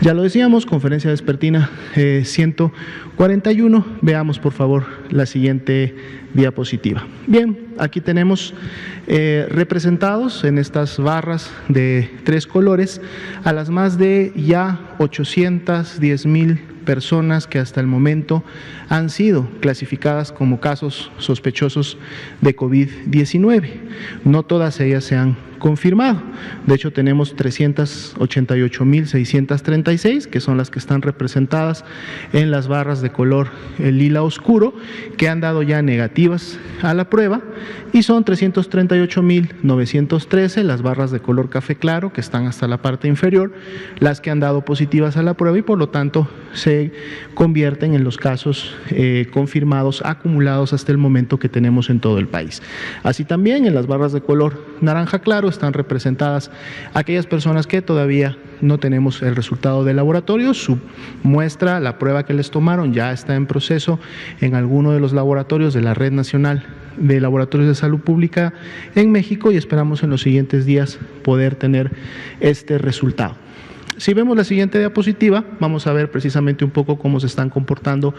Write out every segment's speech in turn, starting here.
Ya lo decíamos, conferencia vespertina 141. Veamos, por favor, la siguiente diapositiva. Bien, aquí tenemos representados en estas barras de 3 colores a las más de ya 810,000 personas que hasta el momento han sido clasificadas como casos sospechosos de COVID-19. No todas ellas se han confirmado. De hecho, tenemos 388,636, que son las que están representadas en las barras de color lila oscuro, que han dado ya negativas a la prueba, y son 338,913 las barras de color café claro, que están hasta la parte inferior, las que han dado positivas a la prueba y por lo tanto se convierten en los casos confirmados acumulados hasta el momento que tenemos en todo el país. Así también en las barras de color naranja claro están representadas aquellas personas que todavía no tenemos el resultado del laboratorio. Su muestra, la prueba que les tomaron, ya está en proceso en alguno de los laboratorios de la Red Nacional de Laboratorios de Salud Pública en México y esperamos en los siguientes días poder tener este resultado. Si vemos la siguiente diapositiva, vamos a ver precisamente un poco cómo se están comportando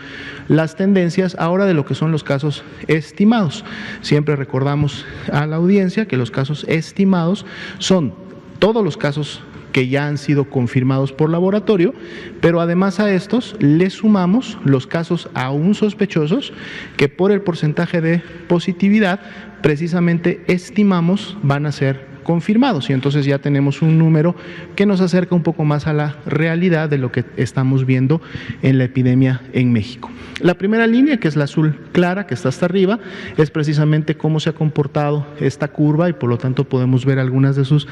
las tendencias ahora de lo que son los casos estimados. Siempre recordamos a la audiencia que los casos estimados son todos los casos que ya han sido confirmados por laboratorio, pero además a estos le sumamos los casos aún sospechosos que por el porcentaje de positividad precisamente estimamos van a ser confirmados, y entonces ya tenemos un número que nos acerca un poco más a la realidad de lo que estamos viendo en la epidemia en México. La primera línea, que es la azul clara, que está hasta arriba, es precisamente cómo se ha comportado esta curva y por lo tanto podemos ver algunas de sus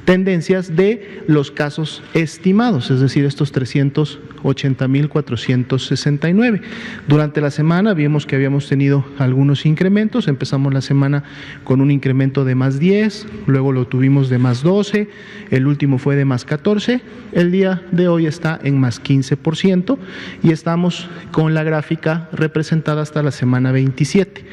tendencias de los casos estimados, es decir, estos 380,469. Durante la semana vimos que habíamos tenido algunos incrementos. Empezamos la semana con un incremento de más 10, luego lo tuvimos de más 12, el último fue de más 14, el día de hoy está en más 15% y estamos con la gráfica representada hasta la semana 27.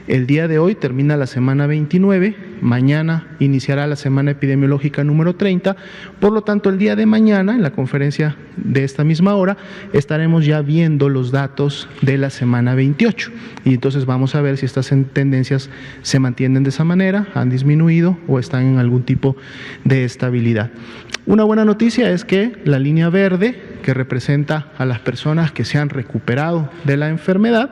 El día de hoy termina la semana 29, mañana iniciará la semana epidemiológica número 30, por lo tanto el día de mañana, en la conferencia de esta misma hora, estaremos ya viendo los datos de la semana 28 y entonces vamos a ver si estas tendencias se mantienen de esa manera, han disminuido o están en algún tipo de estabilidad. Una buena noticia es que la línea verde, que representa a las personas que se han recuperado de la enfermedad,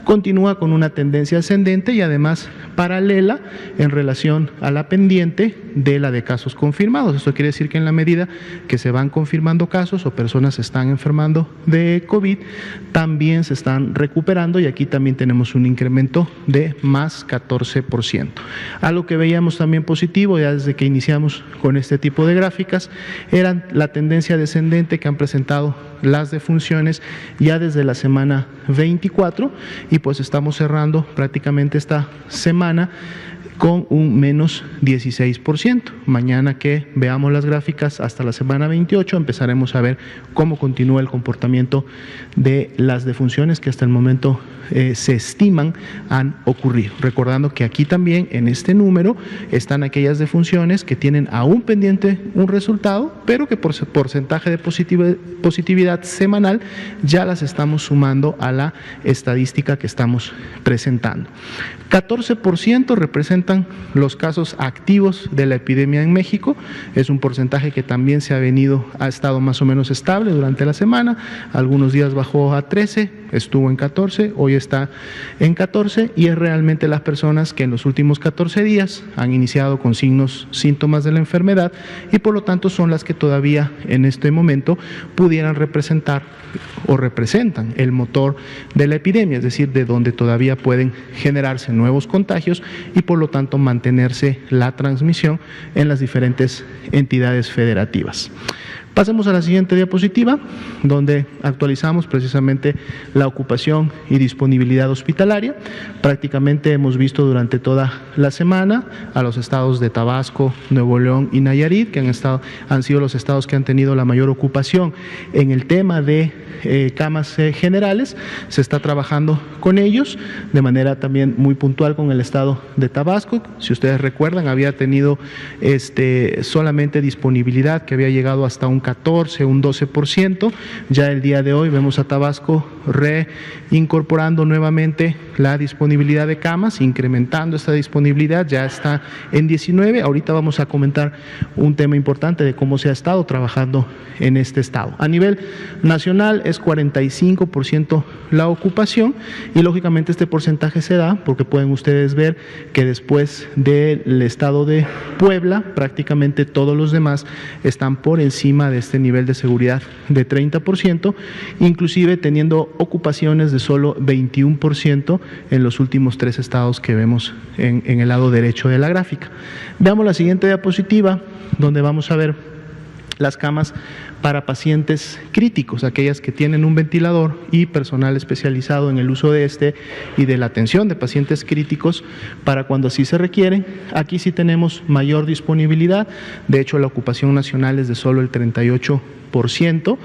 continúa con una tendencia ascendente y además paralela en relación a la pendiente de la de casos confirmados. Esto quiere decir que en la medida que se van confirmando casos o personas se están enfermando de COVID, también se están recuperando y aquí también tenemos un incremento de más 14%. Algo que veíamos también positivo ya desde que iniciamos con este tipo de gráficas era la tendencia descendente que han presentado las defunciones ya desde la semana 24 y pues estamos cerrando prácticamente esta semana con un menos 16%. Mañana que veamos las gráficas hasta la semana 28 empezaremos a ver cómo continúa el comportamiento de las defunciones que hasta el momento se estiman han ocurrido. Recordando que aquí también en este número están aquellas defunciones que tienen aún pendiente un resultado, pero que por porcentaje de positividad semanal ya las estamos sumando a la estadística que estamos presentando. 14% representan los casos activos de la epidemia en México. Es un porcentaje que también ha estado más o menos estable durante la semana. Algunos días bajó a 13, estuvo en 14, hoy está en 14 y es realmente las personas que en los últimos 14 días han iniciado con síntomas de la enfermedad y por lo tanto son las que todavía en este momento pudieran representar o representan el motor de la epidemia, es decir, de donde todavía pueden generarse nuevos contagios y por lo tanto mantenerse la transmisión en las diferentes entidades federativas. Pasemos a la siguiente diapositiva, donde actualizamos precisamente la ocupación y disponibilidad hospitalaria. Prácticamente hemos visto durante toda la semana a los estados de Tabasco, Nuevo León y Nayarit, que han sido los estados que han tenido la mayor ocupación en el tema de camas generales. Se está trabajando con ellos de manera también muy puntual con el estado de Tabasco. Si ustedes recuerdan, había tenido solamente disponibilidad que había llegado hasta un 14, un 12%. Ya el día de hoy vemos a Tabasco reincorporando nuevamente la disponibilidad de camas, incrementando esta disponibilidad, ya está en 19. Ahorita vamos a comentar un tema importante de cómo se ha estado trabajando en este estado. A nivel nacional es 45% la ocupación y lógicamente este porcentaje se da porque pueden ustedes ver que después del estado de Puebla prácticamente todos los demás están por encima de este nivel de seguridad de 30%, inclusive teniendo ocupaciones de solo 21% en los últimos 3 estados que vemos en el lado derecho de la gráfica. Veamos la siguiente diapositiva, donde vamos a ver las camas para pacientes críticos, aquellas que tienen un ventilador y personal especializado en el uso de este y de la atención de pacientes críticos para cuando así se requieren. Aquí sí tenemos mayor disponibilidad, de hecho la ocupación nacional es de solo el 38%,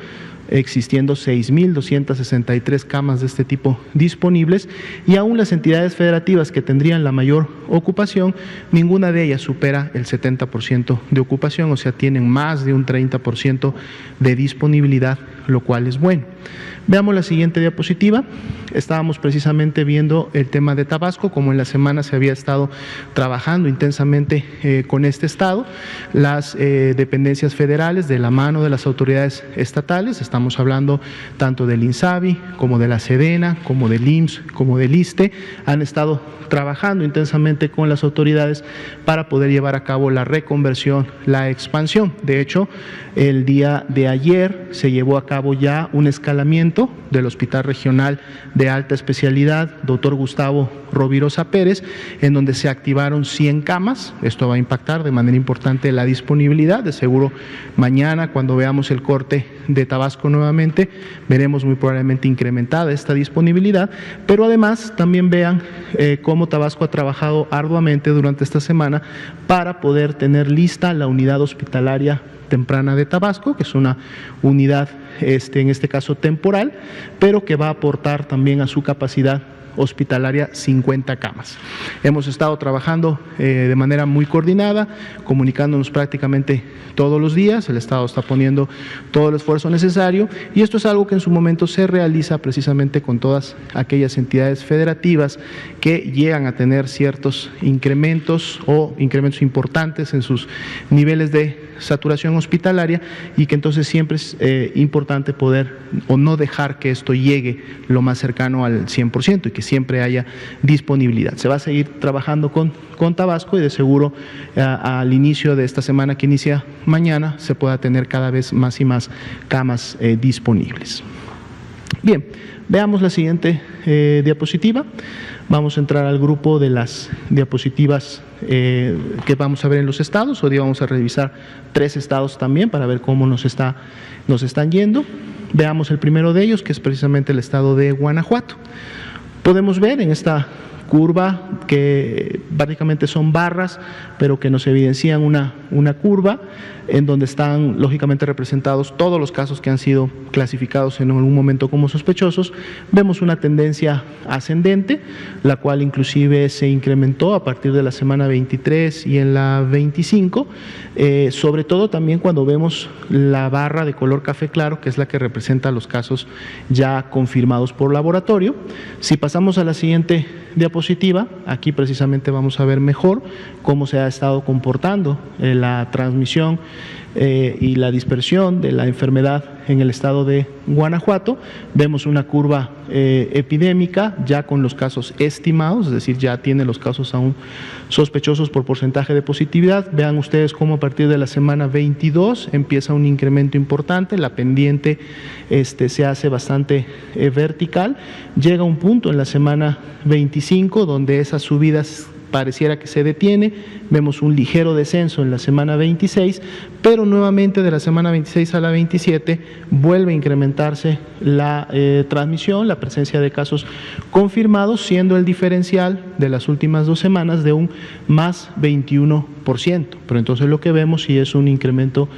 existiendo 6.263 camas de este tipo disponibles, y aún las entidades federativas que tendrían la mayor ocupación, ninguna de ellas supera el 70% de ocupación, o sea, tienen más de un 30% de disponibilidad, lo cual es bueno. Veamos la siguiente diapositiva. Estábamos precisamente viendo el tema de Tabasco, como en la semana se había estado trabajando intensamente con este estado. Las dependencias federales, de la mano de las autoridades estatales, estamos hablando tanto del INSABI como de la SEDENA, como del IMSS, como del ISSSTE, han estado trabajando intensamente con las autoridades para poder llevar a cabo la reconversión, la expansión. De hecho, el día de ayer se llevó a cabo ya un escalamiento del Hospital Regional de Alta Especialidad Dr. Gustavo Rovirosa Pérez, en donde se activaron 100 camas. Esto va a impactar de manera importante la disponibilidad. De seguro mañana, cuando veamos el corte de Tabasco nuevamente, veremos muy probablemente incrementada esta disponibilidad, pero además también vean cómo Tabasco ha trabajado arduamente durante esta semana para poder tener lista la unidad hospitalaria temprana de Tabasco, que es una unidad, en este caso temporal, pero que va a aportar también a su capacidad hospitalaria 50 camas. Hemos estado trabajando de manera muy coordinada, comunicándonos prácticamente todos los días. El Estado está poniendo todo el esfuerzo necesario y esto es algo que en su momento se realiza precisamente con todas aquellas entidades federativas que llegan a tener ciertos incrementos o incrementos importantes en sus niveles de saturación hospitalaria, y que entonces siempre es importante poder o no dejar que esto llegue lo más cercano al 100% y que siempre haya disponibilidad. Se va a seguir trabajando con Tabasco y de seguro al inicio de esta semana que inicia mañana se pueda tener cada vez más y más camas disponibles. Bien, veamos la siguiente diapositiva. Vamos a entrar al grupo de las diapositivas que vamos a ver en los estados. Hoy día vamos a revisar 3 estados también para ver cómo nos están yendo. Veamos el primero de ellos, que es precisamente el estado de Guanajuato. Podemos ver en esta curva que básicamente son barras, pero que nos evidencian una curva en donde están lógicamente representados todos los casos que han sido clasificados en algún momento como sospechosos. Vemos una tendencia ascendente, la cual inclusive se incrementó a partir de la semana 23 y en la 25, sobre todo también cuando vemos la barra de color café claro, que es la que representa los casos ya confirmados por laboratorio. Si pasamos a la siguiente diapositiva, aquí precisamente vamos a ver mejor cómo se ha estado comportando la transmisión y la dispersión de la enfermedad en el estado de Guanajuato. Vemos una curva epidémica ya con los casos estimados, es decir, ya tiene los casos aún sospechosos por porcentaje de positividad. Vean ustedes cómo a partir de la semana 22 empieza un incremento importante, la pendiente se hace bastante vertical, llega un punto en la semana 25 donde esas subidas pareciera que se detiene, vemos un ligero descenso en la semana 26, pero nuevamente de la semana 26 a la 27 vuelve a incrementarse la transmisión, la presencia de casos confirmados, siendo el diferencial de las últimas 2 semanas de un más 21%. Pero entonces lo que vemos sí es un incremento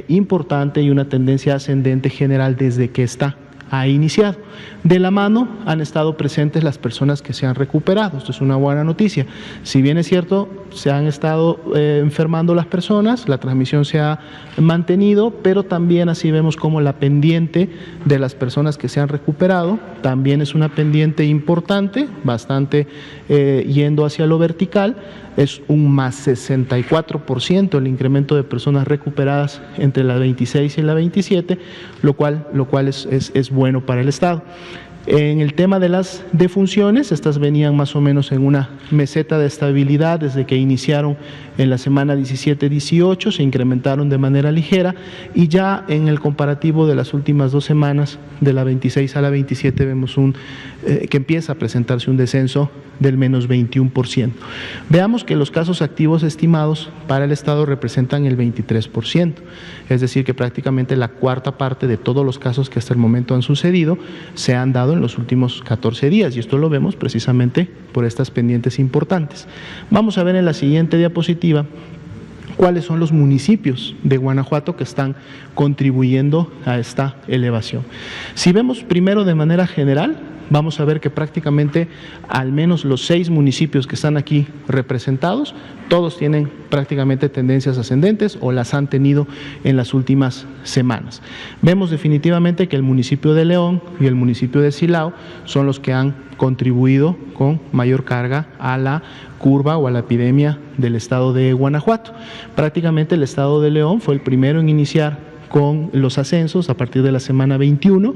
importante y una tendencia ascendente general desde que está ha iniciado. De la mano han estado presentes las personas que se han recuperado. Esto es una buena noticia. Si bien es cierto, se han estado enfermando las personas, la transmisión se ha mantenido, pero también así vemos como la pendiente de las personas que se han recuperado también es una pendiente importante, bastante yendo hacia lo vertical. Es un más 64% el incremento de personas recuperadas entre la 26 y la 27, lo cual es bueno para el Estado. En el tema de las defunciones, estas venían más o menos en una meseta de estabilidad desde que iniciaron en la semana 17-18, se incrementaron de manera ligera y ya en el comparativo de las últimas 2 semanas, de la 26 a la 27, vemos que empieza a presentarse un descenso del menos 21%. Veamos que los casos activos estimados para el Estado representan el 23%, es decir, que prácticamente la cuarta parte de todos los casos que hasta el momento han sucedido se han dado en los últimos 14 días y esto lo vemos precisamente por estas pendientes importantes. Vamos a ver en la siguiente diapositiva cuáles son los municipios de Guanajuato que están contribuyendo a esta elevación. Si vemos primero de manera general, vamos a ver que prácticamente al menos los 6 municipios que están aquí representados, todos tienen prácticamente tendencias ascendentes o las han tenido en las últimas semanas. Vemos definitivamente que el municipio de León y el municipio de Silao son los que han contribuido con mayor carga a la curva o a la epidemia del estado de Guanajuato. Prácticamente el estado de León fue el primero en iniciar con los ascensos a partir de la semana 21,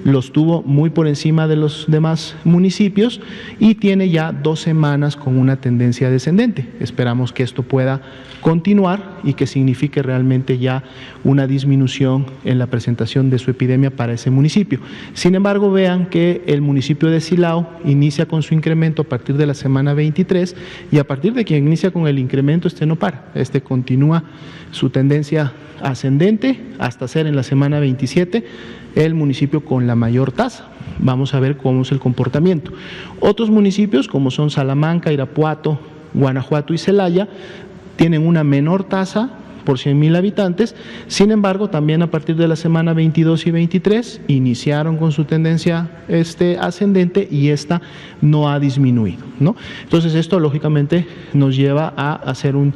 los tuvo muy por encima de los demás municipios y tiene ya 2 semanas con una tendencia descendente. Esperamos que esto pueda continuar y que signifique realmente ya una disminución en la presentación de su epidemia para ese municipio. Sin embargo, vean que el municipio de Silao inicia con su incremento a partir de la semana 23 y a partir de que inicia con el incremento, este no para, este continúa su tendencia ascendente hasta ser en la semana 27 el municipio con la mayor tasa. Vamos a ver cómo es el comportamiento. Otros municipios como son Salamanca, Irapuato, Guanajuato y Celaya tienen una menor tasa por 100,000 habitantes, sin embargo también a partir de la semana 22 y 23 iniciaron con su tendencia ascendente y esta no ha disminuido, ¿no? Entonces esto lógicamente nos lleva a hacer un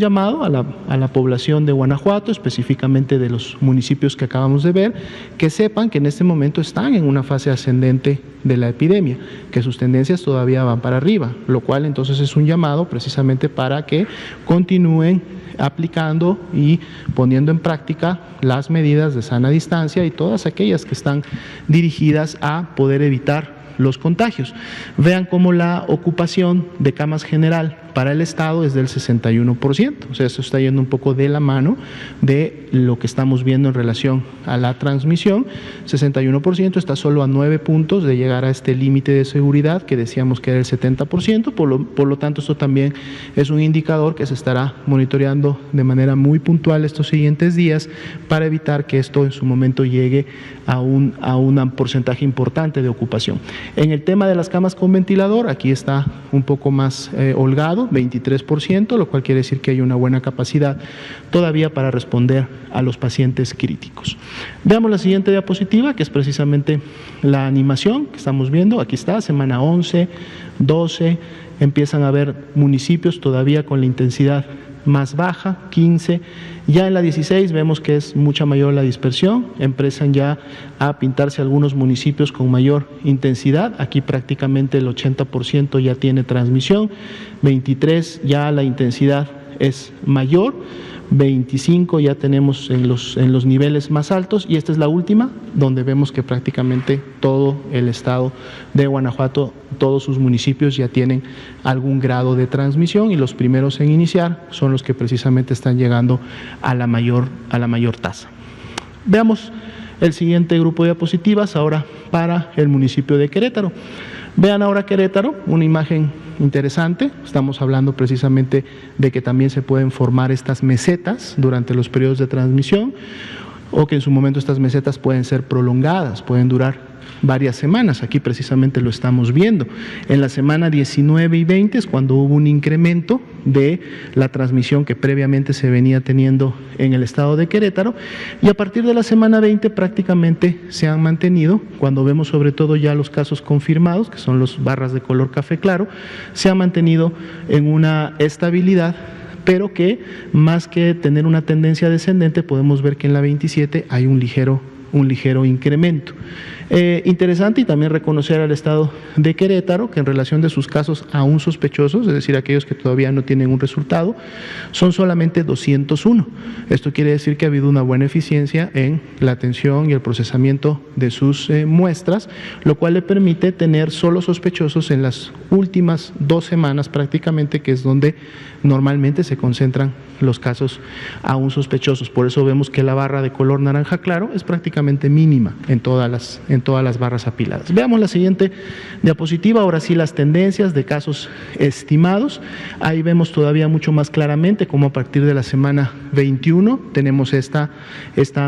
llamado a la población de Guanajuato, específicamente de los municipios que acabamos de ver, que sepan que en este momento están en una fase ascendente de la epidemia, que sus tendencias todavía van para arriba, lo cual entonces es un llamado precisamente para que continúen aplicando y poniendo en práctica las medidas de sana distancia y todas aquellas que están dirigidas a poder evitar los contagios. Vean cómo la ocupación de camas general para el Estado es del 61%, o sea, eso está yendo un poco de la mano de lo que estamos viendo en relación a la transmisión. 61% está solo a 9 puntos de llegar a este límite de seguridad que decíamos que era el 70%, por lo tanto esto también es un indicador que se estará monitoreando de manera muy puntual estos siguientes días para evitar que esto en su momento llegue a un porcentaje importante de ocupación. En el tema de las camas con ventilador, aquí está un poco más holgado, 23%, lo cual quiere decir que hay una buena capacidad todavía para responder a los pacientes críticos. Veamos la siguiente diapositiva, que es precisamente la animación que estamos viendo. Aquí está, semana 11, 12, empiezan a haber municipios todavía con la intensidad más baja, 15, ya en la 16 vemos que es mucha mayor la dispersión, empiezan ya a pintarse algunos municipios con mayor intensidad, aquí prácticamente el 80% ya tiene transmisión, 23 ya la intensidad es mayor, 25 ya tenemos en los niveles más altos y esta es la última donde vemos que prácticamente todo el estado de Guanajuato, todos sus municipios ya tienen algún grado de transmisión y los primeros en iniciar son los que precisamente están llegando a la mayor tasa. Veamos el siguiente grupo de diapositivas ahora para el municipio de Querétaro. Vean ahora Querétaro, una imagen interesante, estamos hablando precisamente de que también se pueden formar estas mesetas durante los periodos de transmisión. o que en su momento estas mesetas pueden ser prolongadas, pueden durar varias semanas. Aquí precisamente lo estamos viendo. En la semana 19 y 20 es cuando hubo un incremento de la transmisión que previamente se venía teniendo en el estado de Querétaro, y a partir de la semana 20 prácticamente se han mantenido. Cuando vemos sobre todo ya los casos confirmados, que son los barras de color café claro, se ha mantenido en una estabilidad, pero que más que tener una tendencia descendente, podemos ver que en la 27 hay un ligero incremento. Interesante, y también reconocer al estado de Querétaro que en relación de sus casos aún sospechosos, es decir, aquellos que todavía no tienen un resultado, son solamente 201. Esto quiere decir que ha habido una buena eficiencia en la atención y el procesamiento de sus muestras, lo cual le permite tener solo sospechosos en las últimas 2 semanas prácticamente, que es donde normalmente se concentran los casos aún sospechosos. Por eso vemos que la barra de color naranja claro es prácticamente mínima en todas las barras apiladas. Veamos la siguiente diapositiva. Ahora sí, las tendencias de casos estimados. Ahí vemos todavía mucho más claramente cómo a partir de la semana 21 tenemos esta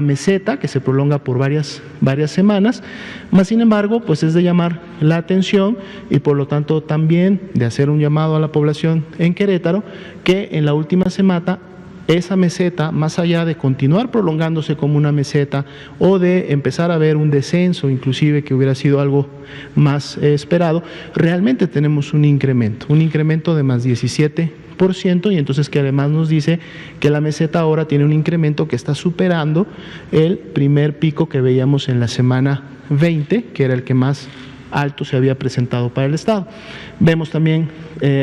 meseta que se prolonga por varias semanas, más sin embargo, pues es de llamar la atención y por lo tanto también de hacer un llamado a la población en Querétaro, que en la última semana esa meseta, más allá de continuar prolongándose como una meseta o de empezar a ver un descenso, inclusive que hubiera sido algo más esperado, realmente tenemos un incremento de más 17%, y entonces que además nos dice que la meseta ahora tiene un incremento que está superando el primer pico que veíamos en la semana 20, que era el que más alto se había presentado para el estado. Vemos también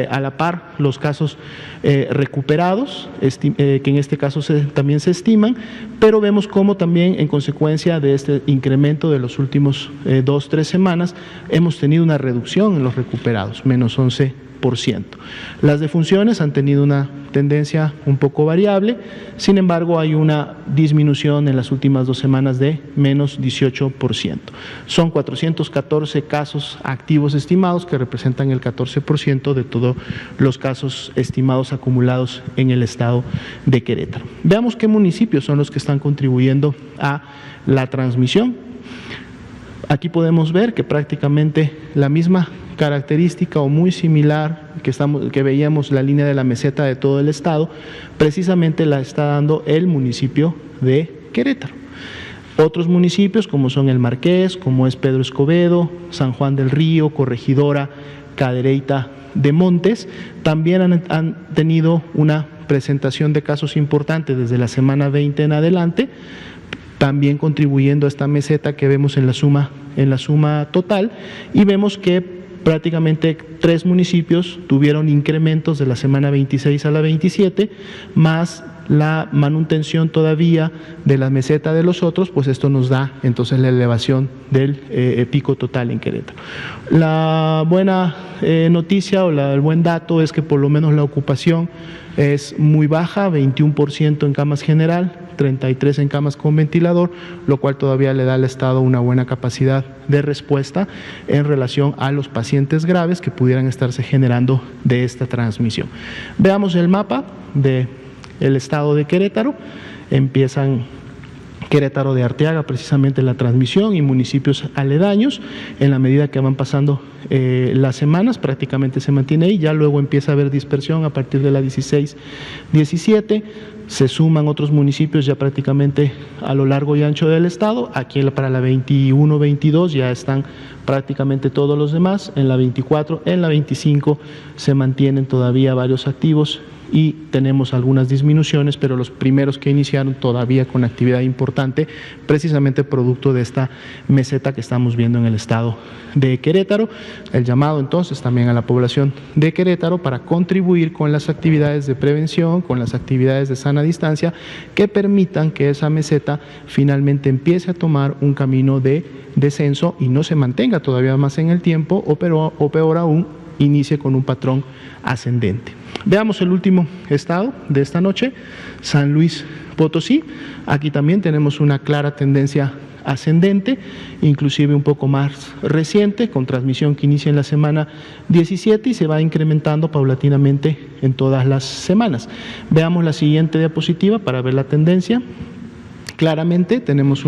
a la par los casos recuperados, que en este caso también se estiman, pero vemos cómo también en consecuencia de este incremento de los últimos 2-3 semanas hemos tenido una reducción en los recuperados, menos 11%. Las defunciones han tenido una tendencia un poco variable, sin embargo hay una disminución en las últimas 2 semanas de menos 18%. Son 414 casos activos estimados que representan el 14% de todos los casos estimados acumulados en el estado de Querétaro. Veamos qué municipios son los que están contribuyendo a la transmisión. Aquí podemos ver que prácticamente la misma característica o muy similar que veíamos la línea de la meseta de todo el estado, precisamente la está dando el municipio de Querétaro. Otros municipios como son el Marqués, como es Pedro Escobedo, San Juan del Río, Corregidora, Cadereyta de Montes, también han tenido una presentación de casos importantes desde la semana 20 en adelante, también contribuyendo a esta meseta que vemos en la suma total, y vemos que prácticamente 3 municipios tuvieron incrementos de la semana 26 a la 27, más la manutención todavía de la meseta de los otros, pues esto nos da entonces la elevación del pico total en Querétaro. La buena noticia o el buen dato es que por lo menos la ocupación es muy baja, 21% en camas general, 33% en camas con ventilador, lo cual todavía le da al Estado una buena capacidad de respuesta en relación a los pacientes graves que pudieran estarse generando de esta transmisión. Veamos el mapa del estado de Querétaro. Empiezan Querétaro de Arteaga, precisamente la transmisión, y municipios aledaños. En la medida que van pasando las semanas, prácticamente se mantiene ahí, ya luego empieza a haber dispersión a partir de la 16-17, se suman otros municipios ya prácticamente a lo largo y ancho del estado. Aquí para la 21-22 ya están prácticamente todos los demás, en la 24, en la 25 se mantienen todavía varios activos y tenemos algunas disminuciones, pero los primeros que iniciaron todavía con actividad importante, precisamente producto de esta meseta que estamos viendo en el estado de Querétaro. El llamado entonces también a la población de Querétaro para contribuir con las actividades de prevención, con las actividades de sana distancia, que permitan que esa meseta finalmente empiece a tomar un camino de descenso y no se mantenga todavía más en el tiempo, o peor aún, inicie con un patrón ascendente. Veamos el último estado de esta noche, San Luis Potosí. Aquí también tenemos una clara tendencia ascendente, inclusive un poco más reciente, con transmisión que inicia en la semana 17 y se va incrementando paulatinamente en todas las semanas. Veamos la siguiente diapositiva para ver la tendencia, Claramente tenemos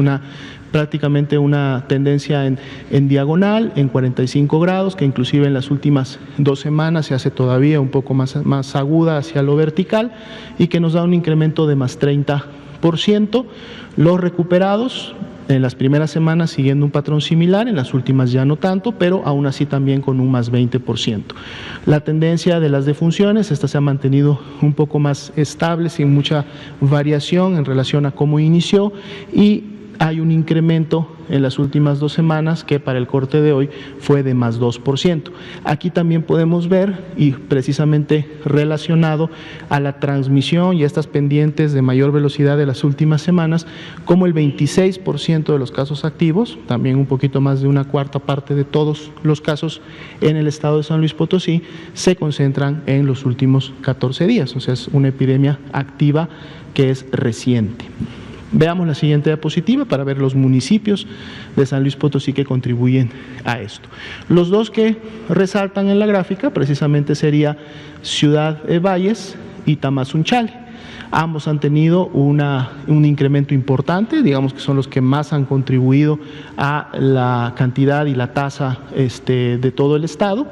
prácticamente una tendencia en diagonal, en 45 grados, que inclusive en las últimas 2 semanas se hace todavía un poco más aguda hacia lo vertical y que nos da un incremento de más 30%. Los recuperados en las primeras semanas siguiendo un patrón similar, en las últimas ya no tanto, pero aún así también con un más 20%. La tendencia de las defunciones, esta se ha mantenido un poco más estable, sin mucha variación en relación a cómo inició, y hay un incremento en las últimas 2 semanas que para el corte de hoy fue de más 2%. Aquí también podemos ver, y precisamente relacionado a la transmisión y a estas pendientes de mayor velocidad de las últimas semanas, como el 26% de los casos activos, también un poquito más de una cuarta parte de todos los casos en el estado de San Luis Potosí, se concentran en los últimos 14 días, o sea, es una epidemia activa que es reciente. Veamos la siguiente diapositiva para ver los municipios de San Luis Potosí que contribuyen a esto. Los dos que resaltan en la gráfica precisamente sería Ciudad Valles y Tamazunchale. Ambos han tenido un incremento importante, digamos que son los que más han contribuido a la cantidad y la tasa de todo el estado.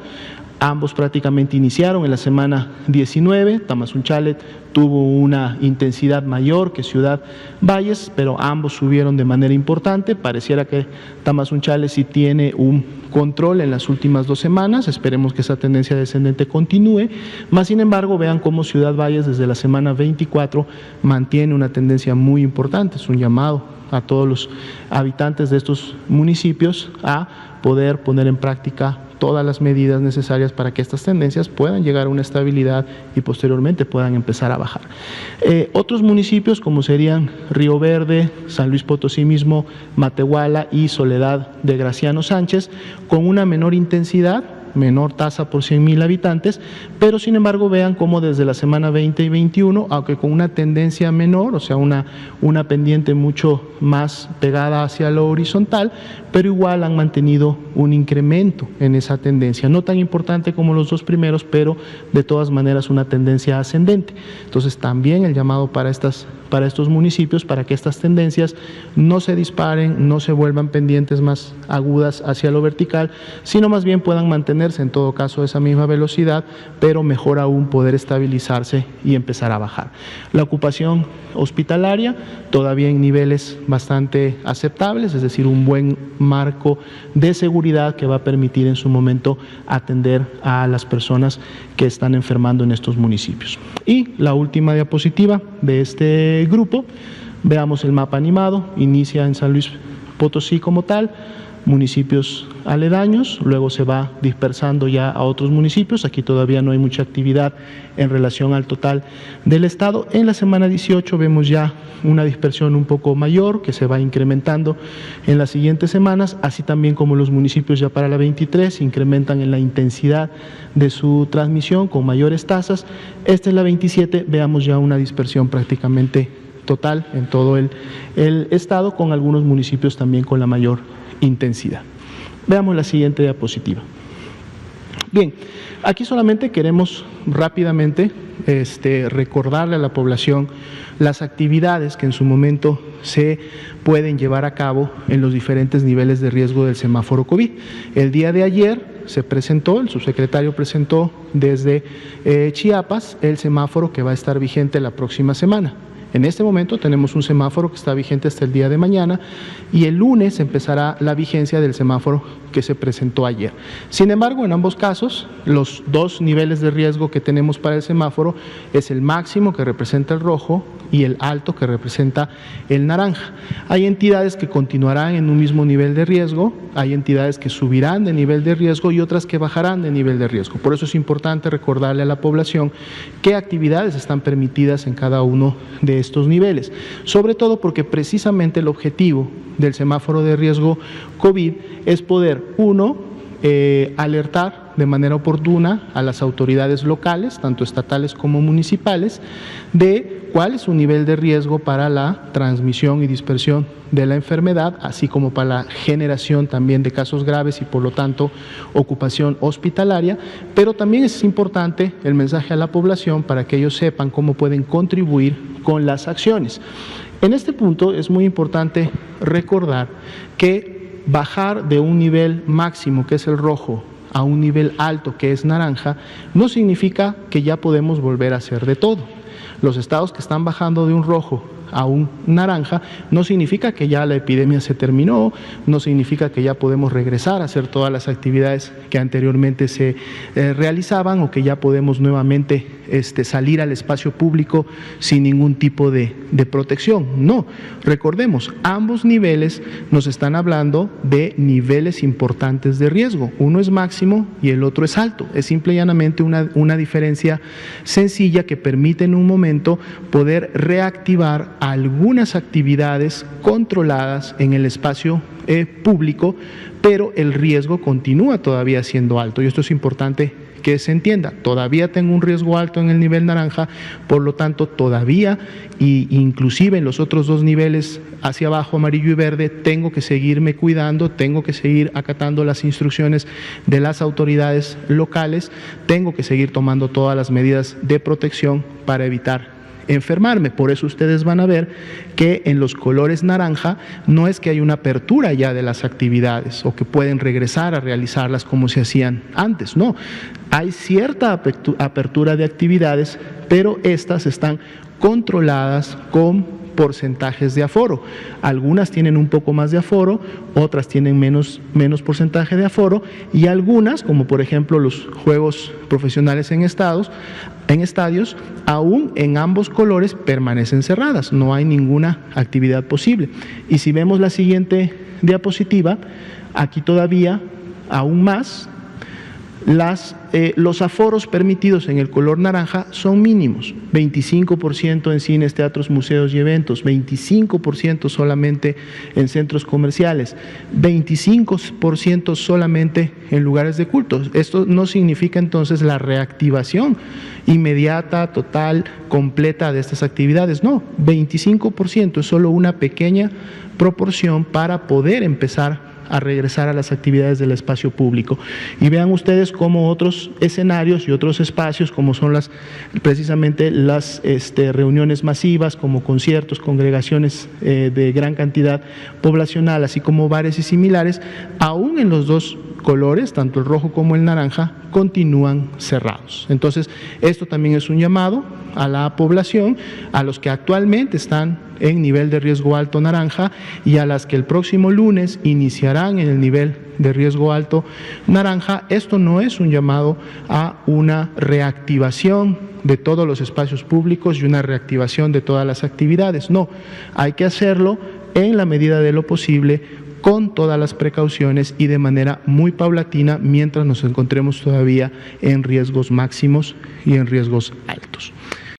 Ambos prácticamente iniciaron en la semana 19, Tamazunchale tuvo una intensidad mayor que Ciudad Valles, pero ambos subieron de manera importante. Pareciera que Tamazunchale sí tiene un control en las últimas 2 semanas, esperemos que esa tendencia descendente continúe, más sin embargo vean cómo Ciudad Valles desde la semana 24 mantiene una tendencia muy importante. Es un llamado a todos los habitantes de estos municipios a poder poner en práctica todas las medidas necesarias para que estas tendencias puedan llegar a una estabilidad y posteriormente puedan empezar a bajar. Otros municipios como serían Río Verde, San Luis Potosí mismo, Matehuala y Soledad de Graciano Sánchez, con una menor intensidad, menor tasa por 100,000 habitantes, pero sin embargo vean cómo desde la semana 20 y 21, aunque con una tendencia menor, o sea una pendiente mucho más pegada hacia lo horizontal, pero igual han mantenido un incremento en esa tendencia, no tan importante como los 2 primeros, pero de todas maneras una tendencia ascendente. Entonces también el llamado para estos municipios, para que estas tendencias no se disparen, no se vuelvan pendientes más agudas hacia lo vertical, sino más bien puedan mantenerse en todo caso esa misma velocidad, pero mejor aún poder estabilizarse y empezar a bajar. La ocupación hospitalaria todavía en niveles bastante aceptables, es decir, un buen marco de seguridad que va a permitir en su momento atender a las personas que están enfermando en estos municipios. Y la última diapositiva de este grupo, veamos el mapa animado, inicia en San Luis Potosí como tal, municipios aledaños, luego se va dispersando ya a otros municipios. Aquí todavía no hay mucha actividad en relación al total del estado. En la semana 18 vemos ya una dispersión un poco mayor que se va incrementando en las siguientes semanas, así también como los municipios ya para la 23 se incrementan en la intensidad de su transmisión con mayores tasas. Esta es la 27, veamos ya una dispersión prácticamente total en todo el estado, con algunos municipios también con la mayor intensidad. Veamos la siguiente diapositiva. Bien, aquí solamente queremos rápidamente recordarle a la población las actividades que en su momento se pueden llevar a cabo en los diferentes niveles de riesgo del semáforo COVID. El día de ayer se presentó, el subsecretario presentó desde Chiapas el semáforo que va a estar vigente la próxima semana. En este momento tenemos un semáforo que está vigente hasta el día de mañana y el lunes empezará la vigencia del semáforo que se presentó ayer. Sin embargo, en ambos casos, los 2 niveles de riesgo que tenemos para el semáforo es el máximo, que representa el rojo, y el alto, que representa el naranja. Hay entidades que continuarán en un mismo nivel de riesgo, hay entidades que subirán de nivel de riesgo y otras que bajarán de nivel de riesgo. Por eso es importante recordarle a la población qué actividades están permitidas en cada uno de estos niveles, sobre todo porque precisamente el objetivo del semáforo de riesgo COVID es poder, alertar de manera oportuna a las autoridades locales, tanto estatales como municipales, de cuál es su nivel de riesgo para la transmisión y dispersión de la enfermedad, así como para la generación también de casos graves y por lo tanto ocupación hospitalaria, pero también es importante el mensaje a la población para que ellos sepan cómo pueden contribuir con las acciones. En este punto es muy importante recordar que bajar de un nivel máximo, que es el rojo, a un nivel alto, que es naranja, no significa que ya podemos volver a hacer de todo. Los estados que están bajando de un rojo a un naranja no significa que ya la epidemia se terminó, no significa que ya podemos regresar a hacer todas las actividades que anteriormente se realizaban o que ya podemos nuevamente salir al espacio público sin ningún tipo de protección. No, recordemos, ambos niveles nos están hablando de niveles importantes de riesgo. Uno es máximo y el otro es alto. Es simple y llanamente una diferencia sencilla que permite en un momento poder reactivar algunas actividades controladas en el espacio público, pero el riesgo continúa todavía siendo alto, y esto es importante que se entienda. Todavía tengo un riesgo alto en el nivel naranja, por lo tanto todavía, y inclusive en los otros dos niveles hacia abajo, amarillo y verde, tengo que seguirme cuidando, tengo que seguir acatando las instrucciones de las autoridades locales, tengo que seguir tomando todas las medidas de protección para evitar enfermarme. Por eso ustedes van a ver que en los colores naranja no es que hay una apertura ya de las actividades o que pueden regresar a realizarlas como se hacían antes, no. Hay cierta apertura de actividades, pero estas están controladas con porcentajes de aforo. Algunas tienen un poco más de aforo, otras tienen menos porcentaje de aforo, y algunas, como por ejemplo los juegos profesionales en estadios, aún en ambos colores permanecen cerradas, no hay ninguna actividad posible. Y si vemos la siguiente diapositiva, aquí todavía aún más, los aforos permitidos en el color naranja son mínimos, 25% en cines, teatros, museos y eventos, 25% solamente en centros comerciales, 25% solamente en lugares de culto. Esto no significa entonces la reactivación inmediata, total, completa de estas actividades, no, 25% es solo una pequeña proporción para poder empezar a regresar a las actividades del espacio público. Y vean ustedes cómo otros escenarios y otros espacios, como son precisamente las reuniones masivas, como conciertos, congregaciones de gran cantidad poblacional, así como bares y similares, aún en los dos colores, tanto el rojo como el naranja, continúan cerrados. Entonces, esto también es un llamado a la población, a los que actualmente están en nivel de riesgo alto naranja y a las que el próximo lunes iniciarán en el nivel de riesgo alto naranja. Esto no es un llamado a una reactivación de todos los espacios públicos y una reactivación de todas las actividades. No, hay que hacerlo en la medida de lo posible, con todas las precauciones y de manera muy paulatina, mientras nos encontremos todavía en riesgos máximos y en riesgos altos.